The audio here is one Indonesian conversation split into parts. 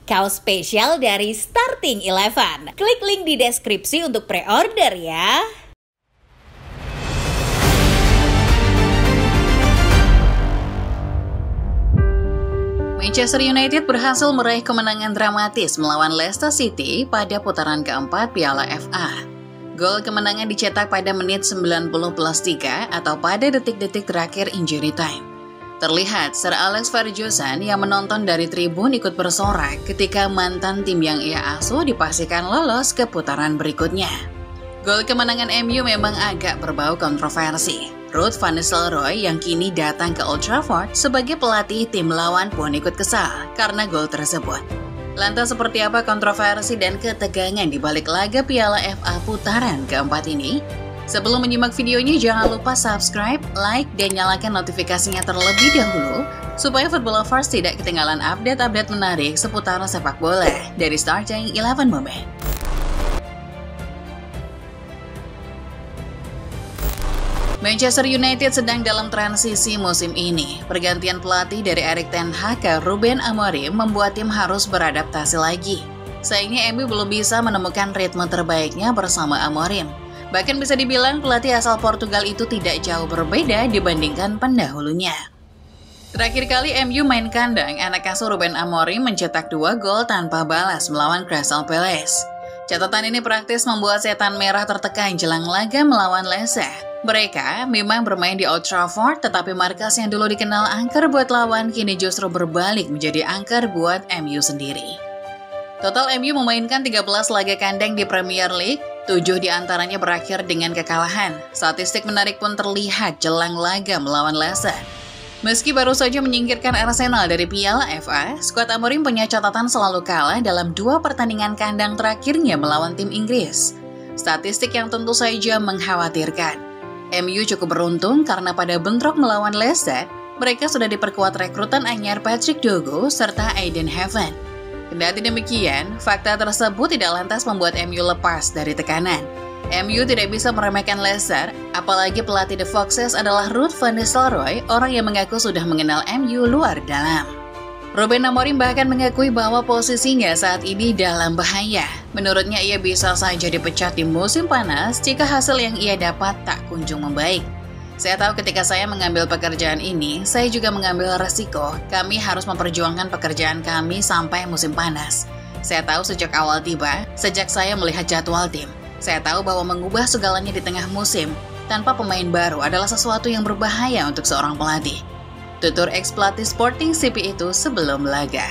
Kaos spesial dari Starting Eleven. Klik link di deskripsi untuk pre-order ya. Manchester United berhasil meraih kemenangan dramatis melawan Leicester City pada putaran keempat Piala FA. Gol kemenangan dicetak pada menit 90+3 atau pada detik-detik terakhir injury time. Terlihat Sir Alex Ferguson yang menonton dari tribun ikut bersorak ketika mantan tim yang ia asuh dipastikan lolos ke putaran berikutnya. Gol kemenangan MU memang agak berbau kontroversi. Ruud van Nistelrooy yang kini datang ke Old Trafford sebagai pelatih tim lawan pun ikut kesal karena gol tersebut. Lantas seperti apa kontroversi dan ketegangan di balik laga Piala FA putaran keempat ini? Sebelum menyimak videonya, jangan lupa subscribe, like, dan nyalakan notifikasinya terlebih dahulu supaya football lovers tidak ketinggalan update-update menarik seputar sepak bola dari Starting Eleven Moment. Manchester United sedang dalam transisi musim ini. Pergantian pelatih dari Erik ten Hag ke Ruben Amorim membuat tim harus beradaptasi lagi. Sayangnya MU belum bisa menemukan ritme terbaiknya bersama Amorim. Bahkan bisa dibilang pelatih asal Portugal itu tidak jauh berbeda dibandingkan pendahulunya. Terakhir kali MU main kandang, anak asuh Ruben Amorim mencetak 2 gol tanpa balas melawan Crystal Palace. Catatan ini praktis membuat setan merah tertekan jelang laga melawan Leicester. Mereka memang bermain di Old Trafford, tetapi markas yang dulu dikenal angker buat lawan kini justru berbalik menjadi angker buat MU sendiri. Total MU memainkan 13 laga kandang di Premier League, 7 diantaranya berakhir dengan kekalahan. Statistik menarik pun terlihat jelang laga melawan Leicester. Meski baru saja menyingkirkan Arsenal dari Piala FA, skuad Amorim punya catatan selalu kalah dalam 2 pertandingan kandang terakhirnya melawan tim Inggris. Statistik yang tentu saja mengkhawatirkan. MU cukup beruntung karena pada bentrok melawan Leicester, mereka sudah diperkuat rekrutan anyar Patrick Dogu serta Aiden Heaven. Kendati demikian, fakta tersebut tidak lantas membuat MU lepas dari tekanan. MU tidak bisa meremehkan Leicester, apalagi pelatih The Foxes adalah Ruud van Nistelrooy, orang yang mengaku sudah mengenal MU luar dalam. Ruben Amorim bahkan mengakui bahwa posisinya saat ini dalam bahaya. Menurutnya ia bisa saja dipecat di musim panas jika hasil yang ia dapat tak kunjung membaik. Saya tahu ketika saya mengambil pekerjaan ini, saya juga mengambil resiko. Kami harus memperjuangkan pekerjaan kami sampai musim panas. Saya tahu sejak awal tiba, sejak saya melihat jadwal tim. Saya tahu bahwa mengubah segalanya di tengah musim tanpa pemain baru adalah sesuatu yang berbahaya untuk seorang pelatih. Tutur ex-pelatih Sporting CP itu sebelum laga.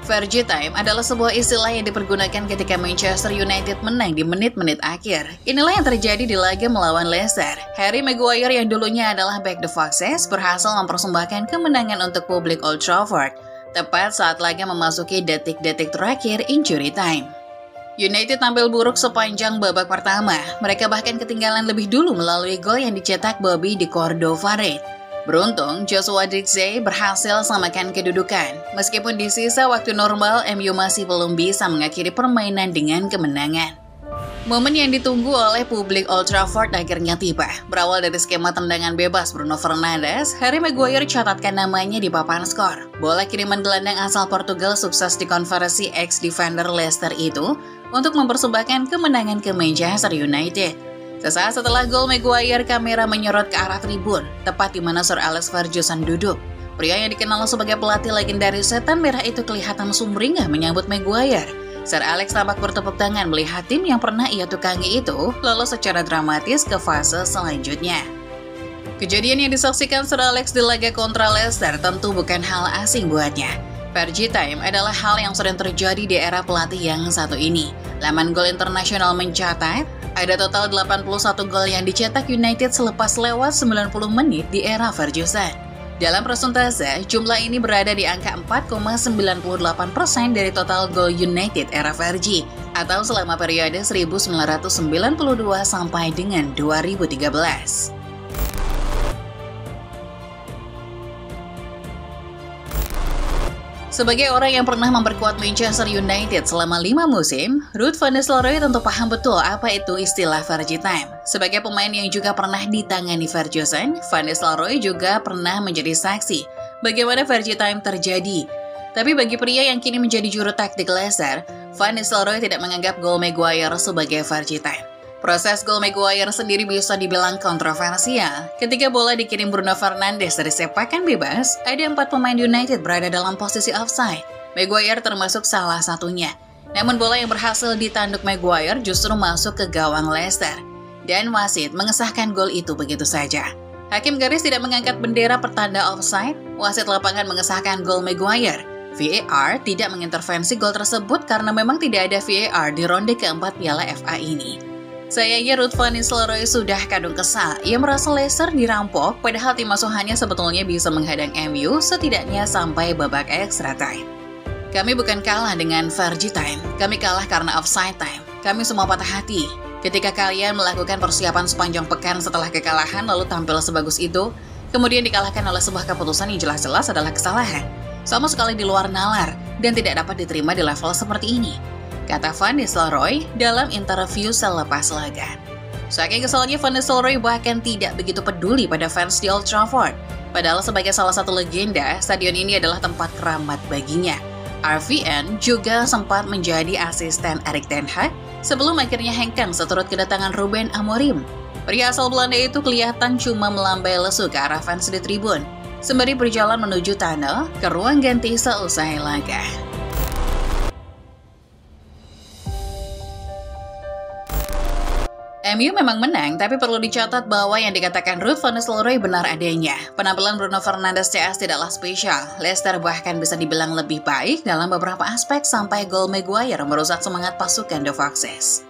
Fergie time adalah sebuah istilah yang dipergunakan ketika Manchester United menang di menit-menit akhir. Inilah yang terjadi di laga melawan Leicester. Harry Maguire yang dulunya adalah back The Foxes berhasil mempersembahkan kemenangan untuk publik Old Trafford, tepat saat laga memasuki detik-detik terakhir injury time. United tampil buruk sepanjang babak pertama. Mereka bahkan ketinggalan lebih dulu melalui gol yang dicetak Bobby di Cordova Reid. Beruntung, Joshua Zirkzee berhasil samakan kedudukan. Meskipun di sisa waktu normal, MU masih belum bisa mengakhiri permainan dengan kemenangan. Momen yang ditunggu oleh publik Old Trafford akhirnya tiba. Berawal dari skema tendangan bebas Bruno Fernandes, Harry Maguire catatkan namanya di papan skor. Bola kiriman gelandang asal Portugal sukses dikonversi ex-defender Leicester itu untuk mempersembahkan kemenangan ke Manchester United. Sesaat setelah gol Maguire, kamera menyorot ke arah tribun, tepat di mana Sir Alex Ferguson duduk. Pria yang dikenal sebagai pelatih legendaris setan merah itu kelihatan sumringah menyambut Maguire. Sir Alex tampak bertepuk tangan melihat tim yang pernah ia tukangi itu lolos secara dramatis ke fase selanjutnya. Kejadian yang disaksikan Sir Alex di laga kontra Leicester tentu bukan hal asing buatnya. Fergie time adalah hal yang sering terjadi di era pelatih yang satu ini. Laman Gol Internasional mencatat, ada total 81 gol yang dicetak United selepas lewat 90 menit di era Ferguson. Dalam persentase, jumlah ini berada di angka 4,98% dari total gol United era Fergie, atau selama periode 1992 sampai dengan 2013. Sebagai orang yang pernah memperkuat Manchester United selama 5 musim, Ruud van Nistelrooy tentu paham betul apa itu istilah Fergie Time. Sebagai pemain yang juga pernah ditangani Ferguson, Van Nistelrooy juga pernah menjadi saksi bagaimana Fergie Time terjadi. Tapi bagi pria yang kini menjadi juru taktik Leicester, Van Nistelrooy tidak menganggap gol Maguire sebagai Fergie Time. Proses gol Maguire sendiri bisa dibilang kontroversial. Ketika bola dikirim Bruno Fernandes dari sepakan bebas, ada 4 pemain United berada dalam posisi offside. Maguire termasuk salah satunya. Namun bola yang berhasil ditanduk Maguire justru masuk ke gawang Leicester. Dan wasit mengesahkan gol itu begitu saja. Hakim garis tidak mengangkat bendera pertanda offside, wasit lapangan mengesahkan gol Maguire. VAR tidak mengintervensi gol tersebut karena memang tidak ada VAR di ronde keempat Piala FA ini. Sayangnya Ruud van Nistelrooy sudah kadung kesal. Ia merasa Leicester dirampok, padahal tim asuhannya sebetulnya bisa menghadang MU setidaknya sampai babak extra time. Kami bukan kalah dengan Fergie Time, kami kalah karena offside time. Kami semua patah hati. Ketika kalian melakukan persiapan sepanjang pekan setelah kekalahan lalu tampil sebagus itu, kemudian dikalahkan oleh sebuah keputusan yang jelas-jelas adalah kesalahan. Sama sekali di luar nalar dan tidak dapat diterima di level seperti ini, kata Van Nistelrooy dalam interview selepas laga. Saking kesalnya, Van Nistelrooy bahkan tidak begitu peduli pada fans di Old Trafford. Padahal sebagai salah satu legenda, stadion ini adalah tempat keramat baginya. RVN juga sempat menjadi asisten Erik ten Hag sebelum akhirnya hengkang seturut kedatangan Ruben Amorim. Pria asal Belanda itu kelihatan cuma melambai lesu ke arah fans di tribun, sembari berjalan menuju tunnel ke ruang ganti seusai laga. MU memang menang, tapi perlu dicatat bahwa yang dikatakan Ruud van Nistelrooy benar adanya. Penampilan Bruno Fernandes CS tidaklah spesial. Leicester bahkan bisa dibilang lebih baik dalam beberapa aspek sampai gol Maguire merusak semangat pasukan The Foxes.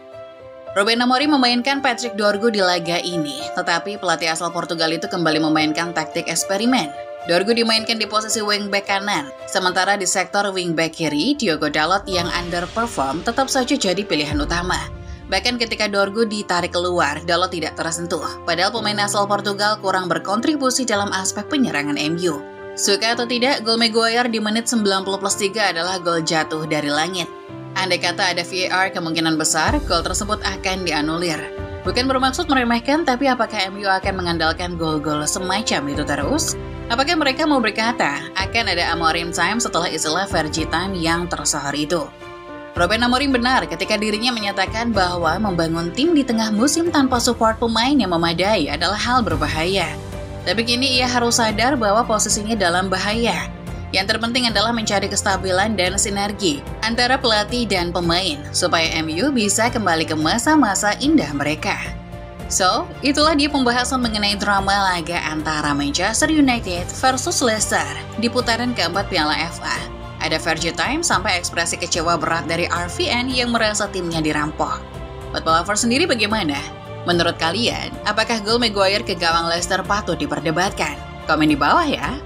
Ruben Amorim memainkan Patrick Dorgu di laga ini, tetapi pelatih asal Portugal itu kembali memainkan taktik eksperimen. Dorgu dimainkan di posisi wingback kanan, sementara di sektor wingback kiri, Diogo Dalot yang underperform tetap saja jadi pilihan utama. Bahkan ketika Dorgu ditarik keluar, Dalot tidak tersentuh, padahal pemain asal Portugal kurang berkontribusi dalam aspek penyerangan MU. Suka atau tidak, gol Maguire di menit 90+3 adalah gol jatuh dari langit. Andai kata ada VAR, kemungkinan besar gol tersebut akan dianulir. Bukan bermaksud meremehkan, tapi apakah MU akan mengandalkan gol-gol semacam itu terus? Apakah mereka mau berkata akan ada Amorim Time setelah istilah Fergie Time yang tersohor itu? Ruben Amorim benar ketika dirinya menyatakan bahwa membangun tim di tengah musim tanpa support pemain yang memadai adalah hal berbahaya. Tapi kini ia harus sadar bahwa posisinya dalam bahaya. Yang terpenting adalah mencari kestabilan dan sinergi antara pelatih dan pemain supaya MU bisa kembali ke masa-masa indah mereka. So, itulah dia pembahasan mengenai drama laga antara Manchester United versus Leicester di putaran keempat Piala FA. Ada Fergie Time sampai ekspresi kecewa berat dari RVN yang merasa timnya dirampok. Buat lovers sendiri bagaimana? Menurut kalian, apakah gol Maguire ke gawang Leicester patut diperdebatkan? Komen di bawah ya.